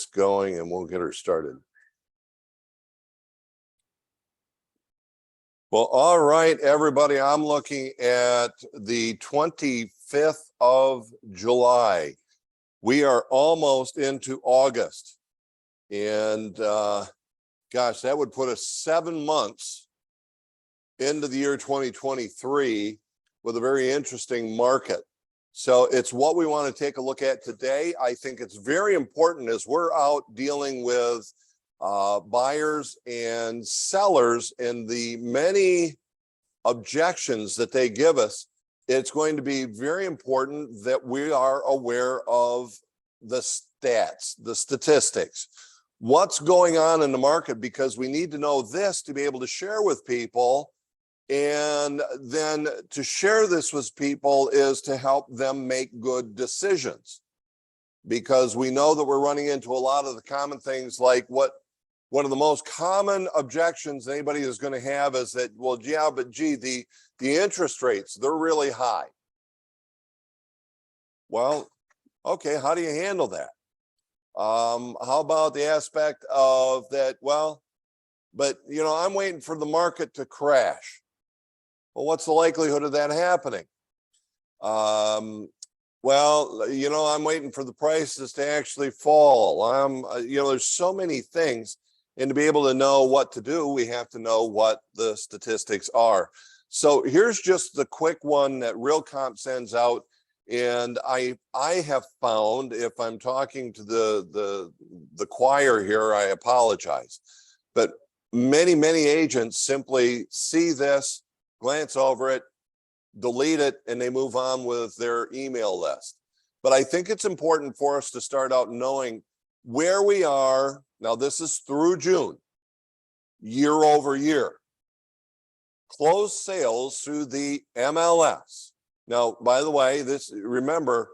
going and we'll get her started. Well, all right, everybody, I'm looking at the 25th of July. We are almost into August. And gosh, that would put us 7 months into the year 2023 with a very interesting market. So it's what we want to take a look at today. I think it's very important as we're out dealing with buyers and sellers and the many objections that they give us. It's going to be very important that we are aware of the stats, the statistics, what's going on in the market, because we need to know this to be able to share with people. And then to share this with people is to help them make good decisions, because we know that we're running into a lot of the common things, like one of the most common objections anybody is going to have is that, well, yeah, but gee, the interest rates, they're really high. Well, okay, how do you handle that? How about the aspect of that, well, but you know, I'm waiting for the market to crash. Well, what's the likelihood of that happening? Well, you know, I'm waiting for the prices to actually fall. You know, there's so many things. And to be able to know what to do, we have to know what the statistics are. So here's just the quick one that RealComp sends out. And I have found, if I'm talking to the choir here, I apologize. But many agents simply see this, glance over it, delete it, and they move on with their email list. But I think it's important for us to start out knowing where we are. Now, this is through June, year over year. Closed sales through the MLS. Now, by the way, remember,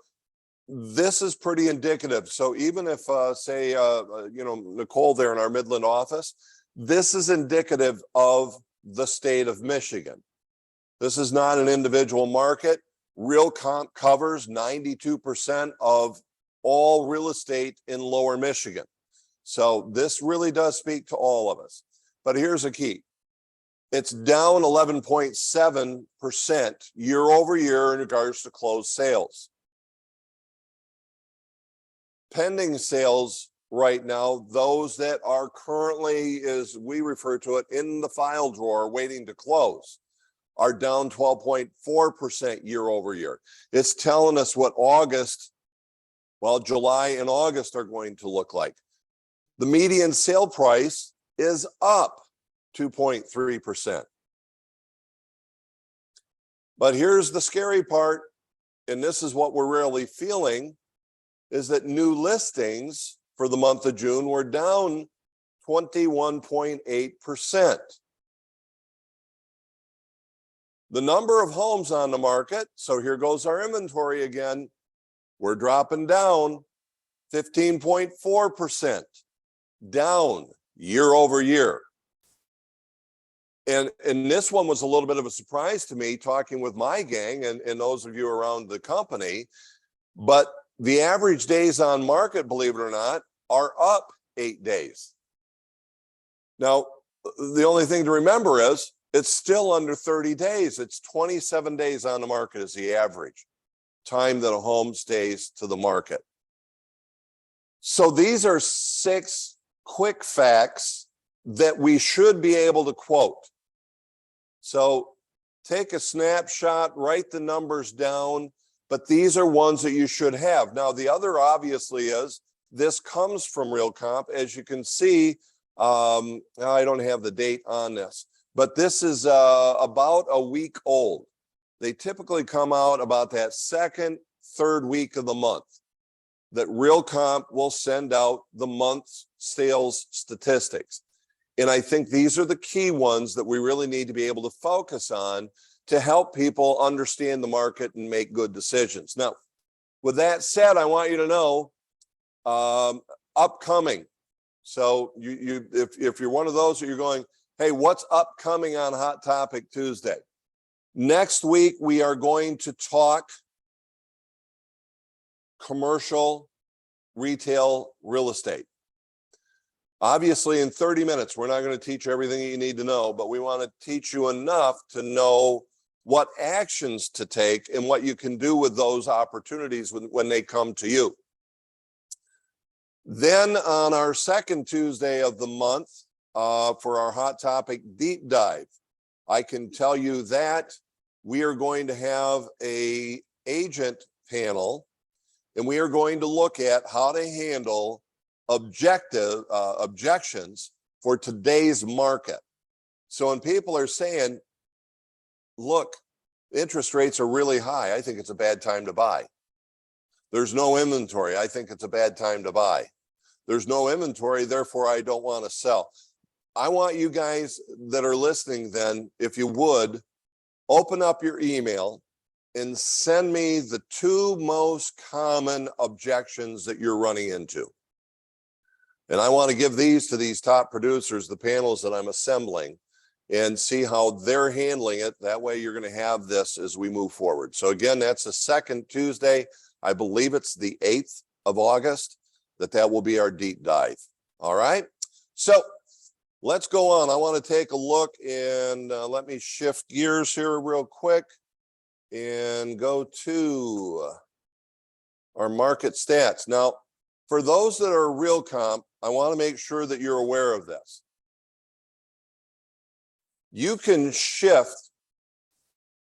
this is pretty indicative. So even if, say, you know, Nicole there in our Midland office, this is indicative of the state of Michigan. This is not an individual market. RealComp covers 92% of all real estate in Lower Michigan. So this really does speak to all of us. But here's a key. It's down 11.7% year over year in regards to closed sales. Pending sales right now, those that are currently, as we refer to it, in the file drawer waiting to close, are down 12.4% year over year. It's telling us what July and August are going to look like. The median sale price is up 2.3%. But here's the scary part, and this is what we're really feeling, is that new listings for the month of June were down 21.8%. The number of homes on the market, so here goes our inventory again, we're dropping down 15.4%, down year over year. And this one was a little bit of a surprise to me, talking with my gang and those of you around the company. But the average days on market, believe it or not, are up 8 days. Now, the only thing to remember is it's still under 30 days. It's 27 days on the market is the average time that a home stays to the market. So these are 6 quick facts that we should be able to quote. So take a snapshot, write the numbers down, but these are ones that you should have. Now, the other obviously is this comes from RealComp. As you can see, I don't have the date on this, but this is about a week old. They typically come out about that second, third week of the month that RealComp will send out the month's sales statistics. And I think these are the key ones that we really need to be able to focus on to help people understand the market and make good decisions. Now, with that said, I want you to know upcoming. So if you're one of those that you're going, hey, what's upcoming on Hot Topic Tuesday? Next week, we are going to talk commercial retail real estate. Obviously, in 30 minutes, we're not going to teach everything you need to know, but we want to teach you enough to know what actions to take and what you can do with those opportunities when they come to you. Then on our second Tuesday of the month, for our Hot Topic Deep Dive, I can tell you that we are going to have an agent panel, and we are going to look at how to handle objections for today's market. So when people are saying, look, interest rates are really high, I think it's a bad time to buy. There's no inventory, I think it's a bad time to buy. There's no inventory, therefore I don't want to sell. I want you guys that are listening then, if you would, open up your email and send me the 2 most common objections that you're running into. And I want to give these to these top producers, the panels that I'm assembling, and see how they're handling it. That way you're going to have this as we move forward. So again, that's the second Tuesday. I believe it's the 8th of August, that will be our deep dive. All right. So let's go on. I want to take a look and let me shift gears here real quick and go to our market stats. Now, for those that are real comp, I want to make sure that you're aware of this. You can shift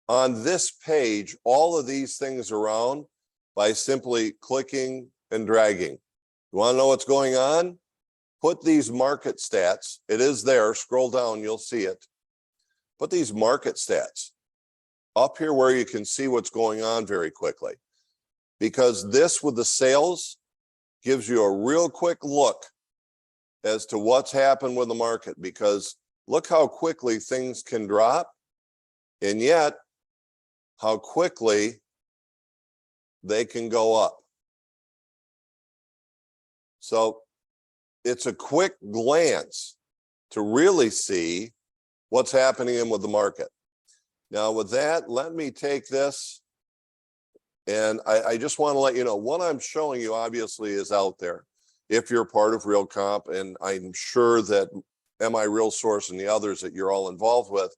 on this page all of these things around by simply clicking and dragging. You want to know what's going on? Put these market stats. It is there. Scroll down, you'll see it. Put these market stats up here where you can see what's going on very quickly. Because this with the sales gives you a real quick look as to what's happened with the market, because look how quickly things can drop, and yet how quickly they can go up. So it's a quick glance to really see what's happening with the market. Now with that, let me take this, and I just want to let you know what I'm showing you obviously is out there. If you're part of Real Comp, and I'm sure that MI Real Source and the others that you're all involved with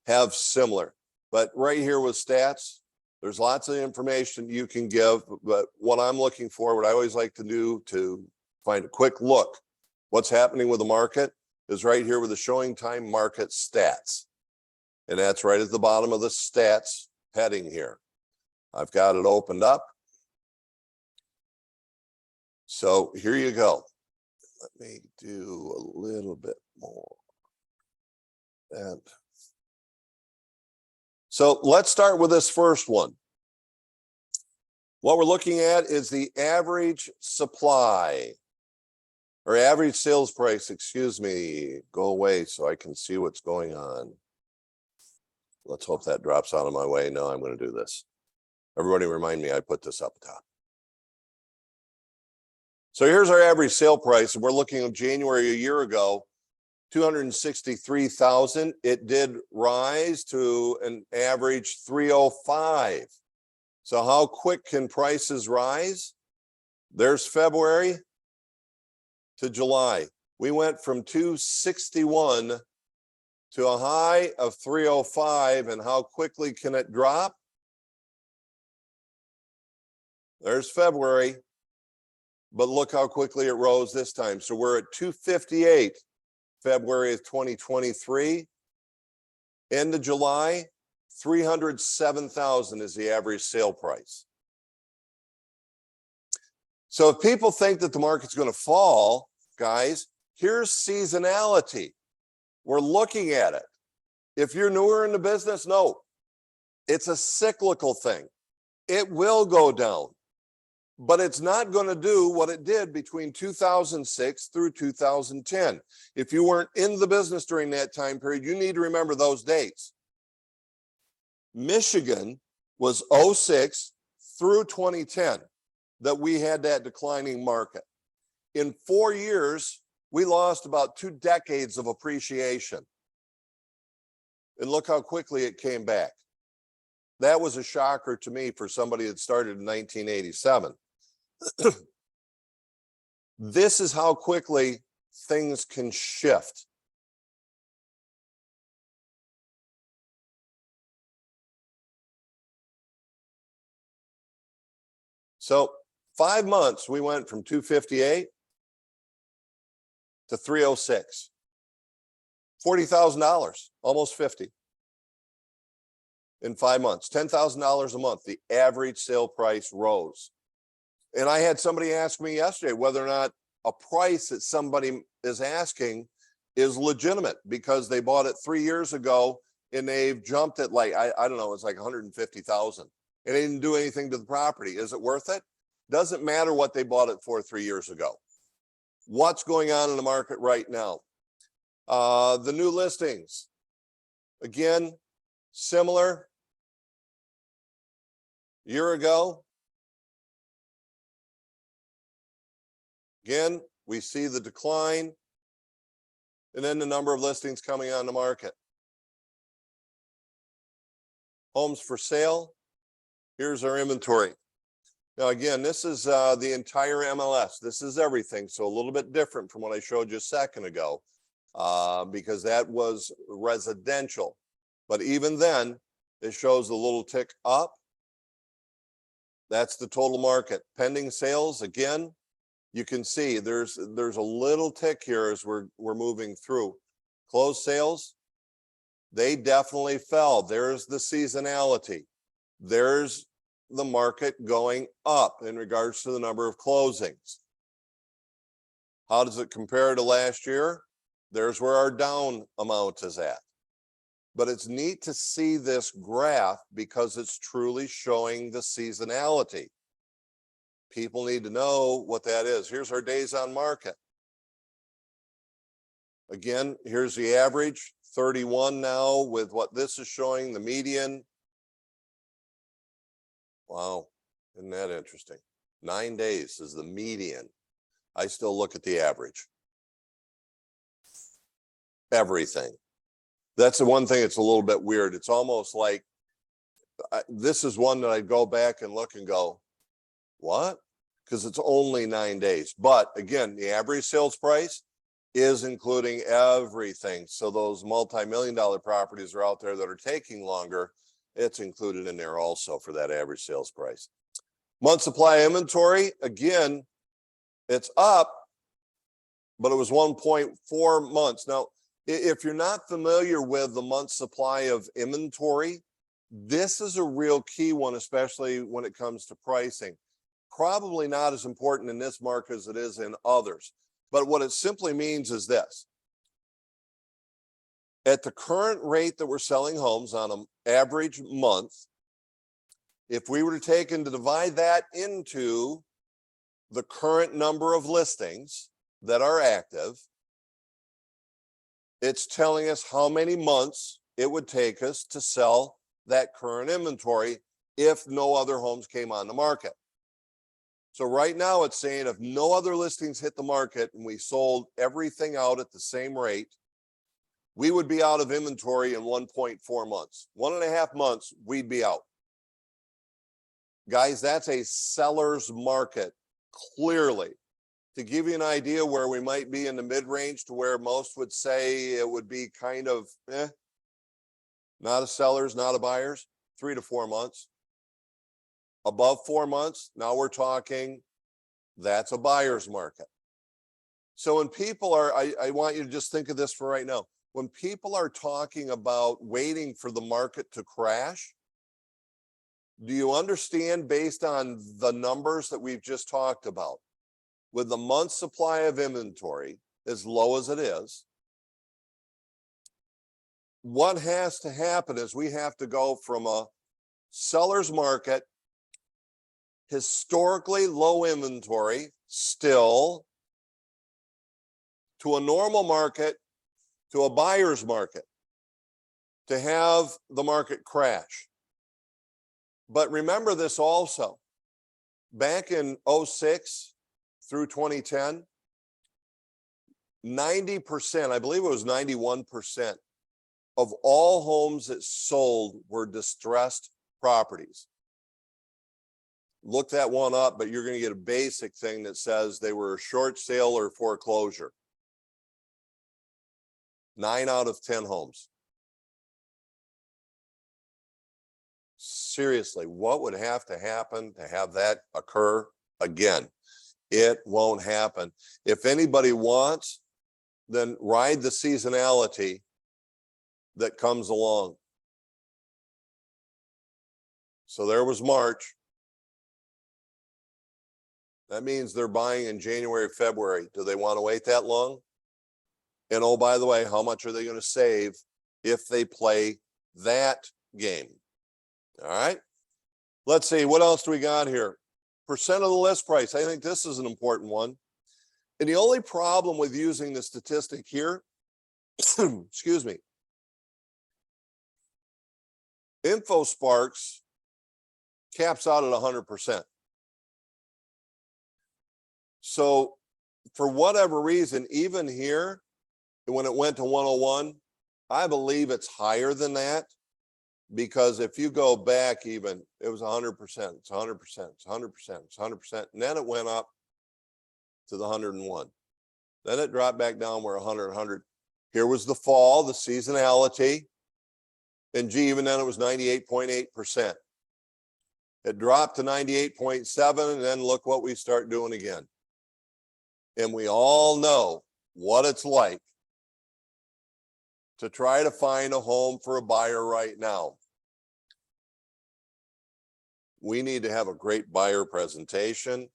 have similar. But right here with stats, there's lots of information you can give, but what I'm looking for, what I always like to do to find a quick look, what's happening with the market, is right here with the showing time market stats. And that's right at the bottom of the stats heading here. I've got it opened up. So here you go. Let me do a little bit more. And so let's start with this first one. What we're looking at is the average supply, or average sales price, excuse me. Go away so I can see what's going on. Let's hope that drops out of my way. No, I'm going to do this. Everybody remind me I put this up top. So here's our average sale price, and we're looking at January a year ago, 263,000. It did rise to an average 305. So how quick can prices rise? There's February to July. We went from 261 to a high of 305, and how quickly can it drop? There's February, but look how quickly it rose this time. So we're at 258, February of 2023. End of July, 307,000 is the average sale price. So if people think that the market's going to fall, guys, here's seasonality. We're looking at it. If you're newer in the business, no, it's a cyclical thing. It will go down, but it's not going to do what it did between 2006 through 2010. If you weren't in the business during that time period, you need to remember those dates. Michigan was 06 through 2010 that we had that declining market. In 4 years, we lost about 2 decades of appreciation. And look how quickly it came back. That was a shocker to me for somebody that started in 1987. This is how quickly things can shift. So 5 months, we went from 258 to 306. $40,000, almost 50 in 5 months. $10,000 a month, the average sale price rose. And I had somebody ask me yesterday whether or not a price that somebody is asking is legitimate because they bought it 3 years ago and they've jumped it like, I don't know, it's like 150,000 and they didn't do anything to the property. Is it worth it? Doesn't matter what they bought it for 3 years ago. What's going on in the market right now? The new listings, again, similar. Year ago, again, we see the decline and then the number of listings coming on the market. Homes for sale, here's our inventory. Now, again, this is the entire MLS. This is everything, so a little bit different from what I showed you a second ago because that was residential. But even then, it shows a little tick up. That's the total market. Pending sales, again, you can see there's a little tick here as we're moving through. Closed sales, they definitely fell. There's the seasonality. There's the market going up in regards to the number of closings. How does it compare to last year? There's where our down amount is at. But it's neat to see this graph because it's truly showing the seasonality. People need to know what that is. Here's our days on market. Again, here's the average, 31 now with what this is showing, the median. Wow, isn't that interesting? 9 days is the median. I still look at the average. Everything. That's the one thing that's a little bit weird. It's almost like, this is one that I go back and look and go, what? Because it's only 9 days. But again, the average sales price is including everything. So those multi-million-dollar properties are out there that are taking longer. It's included in there also for that average sales price. Month supply inventory, again, it's up, but it was 1.4 months. Now, if you're not familiar with the month supply of inventory, this is a real key one, especially when it comes to pricing. Probably not as important in this market as it is in others. But what it simply means is this. At the current rate that we're selling homes on an average month, if we were to take and to divide that into the current number of listings that are active, it's telling us how many months it would take us to sell that current inventory if no other homes came on the market. So right now it's saying if no other listings hit the market and we sold everything out at the same rate, we would be out of inventory in 1.4 months. 1.5 months, we'd be out. Guys, that's a seller's market, clearly. To give you an idea where we might be in the mid-range to where most would say it would be kind of, not a seller's, not a buyer's, 3 to 4 months. Above 4 months, now we're talking, that's a buyer's market. So when people are, I want you to just think of this for right now. When people are talking about waiting for the market to crash, do you understand based on the numbers that we've just talked about, with the month supply of inventory as low as it is, what has to happen is we have to go from a seller's market, historically low inventory still, to a normal market, to a buyer's market, to have the market crash. But remember this also, back in 06 through 2010, 90%, I believe it was 91% of all homes that sold were distressed properties. Look that one up, but you're going to get a basic thing that says they were a short sale or foreclosure. 9 out of 10 homes. Seriously, what would have to happen to have that occur again? It won't happen. If anybody wants, then ride the seasonality that comes along. So there was March. That means they're buying in January, February. Do they want to wait that long? And oh, by the way, how much are they going to save if they play that game? All right. Let's see. What else do we got here? Percent of the list price. I think this is an important one. And the only problem with using the statistic here, excuse me, InfoSparks caps out at 100%. So for whatever reason, even here, when it went to 101, I believe it's higher than that, because if you go back even, it was 100%, it's 100%, it's 100%, it's 100%, and then it went up to the 101. Then it dropped back down where 100. Here was the fall, the seasonality, and gee, even then it was 98.8%. It dropped to 98.7, and then look what we start doing again. And we all know what it's like to try to find a home for a buyer right now. We need to have a great buyer presentation,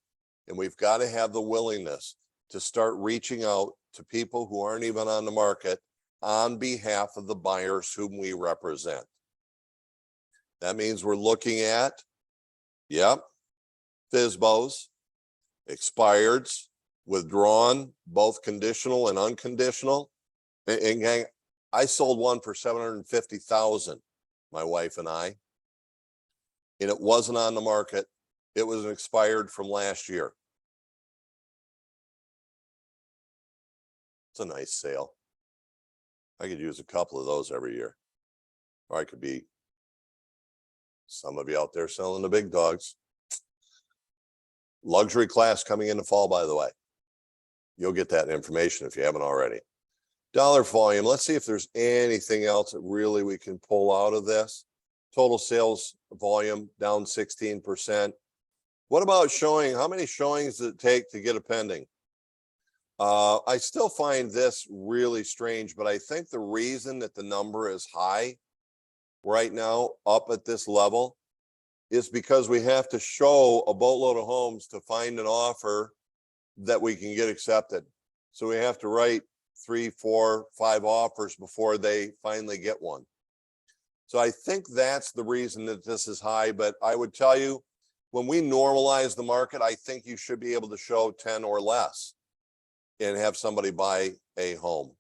and we've got to have the willingness to start reaching out to people who aren't even on the market on behalf of the buyers whom we represent. That means we're looking at, FSBOs, expireds, withdrawn, both conditional and unconditional. And gang, I sold one for $750,000, my wife and I, and it wasn't on the market. It was an expired from last year. It's a nice sale. I could use a couple of those every year. Or I could be some of you out there selling the big dogs. Luxury class coming in the fall, by the way. You'll get that information if you haven't already. Dollar volume. Let's see if there's anything else that really we can pull out of this. Total sales volume down 16%. What about showing? How many showings does it take to get a pending? I still find this really strange, but I think the reason that the number is high right now, up at this level, is because we have to show a boatload of homes to find an offer that we can get accepted. So we have to write 3, 4, 5 offers before they finally get one. So I think that's the reason that this is high, but I would tell you, when we normalize the market, I think you should be able to show 10 or less and have somebody buy a home.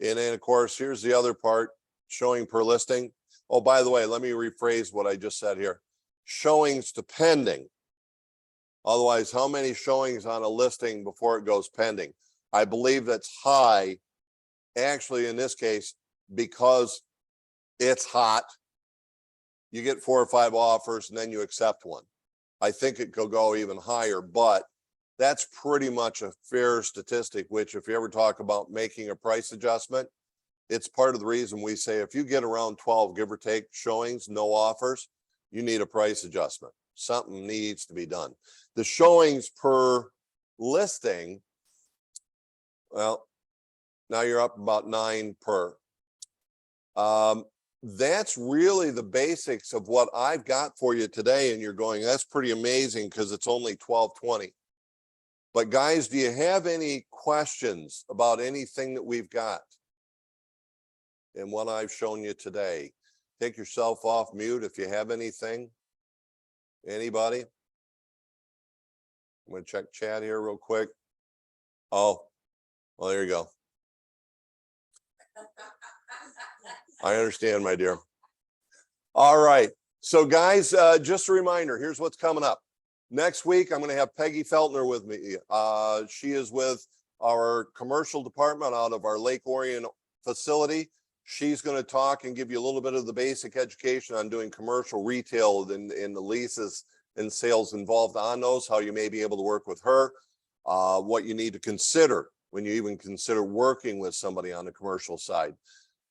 And then of course, here's the other part, showing per listing. Oh, by the way, let me rephrase what I just said here. Showings to pending. Otherwise, how many showings on a listing before it goes pending? I believe that's high, actually, in this case, because it's hot. You get 4 or 5 offers and then you accept one. I think it could go even higher, but that's pretty much a fair statistic, which if you ever talk about making a price adjustment, it's part of the reason we say if you get around 12, give or take, showings, no offers, you need a price adjustment. Something needs to be done. The showings per listing, well, now you're up about 9 per. That's really the basics of what I've got for you today. And you're going, that's pretty amazing because it's only 12:20. But guys, do you have any questions about anything that we've got in what I've shown you today? Take yourself off mute if you have anything. Anybody? I'm going to check chat here real quick. Oh, well, there you go. I understand, my dear. All right. So guys, just a reminder, here's what's coming up. Next week, I'm going to have Peggy Feltner with me. She is with our commercial department out of our Lake Orion facility. She's going to talk and give you a little bit of the basic education on doing commercial retail and the leases and sales involved on those, how you may be able to work with her, what you need to consider when you even consider working with somebody on the commercial side.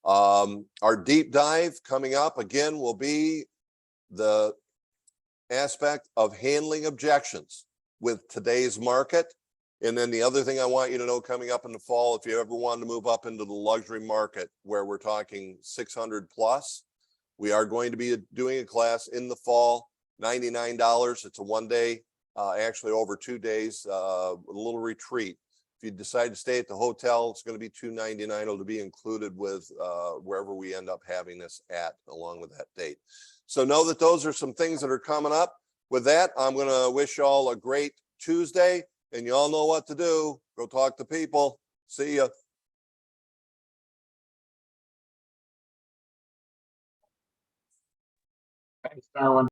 Our deep dive coming up again will be the aspect of handling objections with today's market. And then the other thing I want you to know coming up in the fall, if you ever want to move up into the luxury market where we're talking 600 plus, we are going to be doing a class in the fall, $99. It's a 1 day, actually over 2 days, a little retreat. If you decide to stay at the hotel, it's going to be $299. It'll be included with wherever we end up having this at, along with that date. So know that those are some things that are coming up. With that, I'm going to wish you all a great Tuesday, and you all know what to do. Go talk to people. See ya. Thanks, Darwin.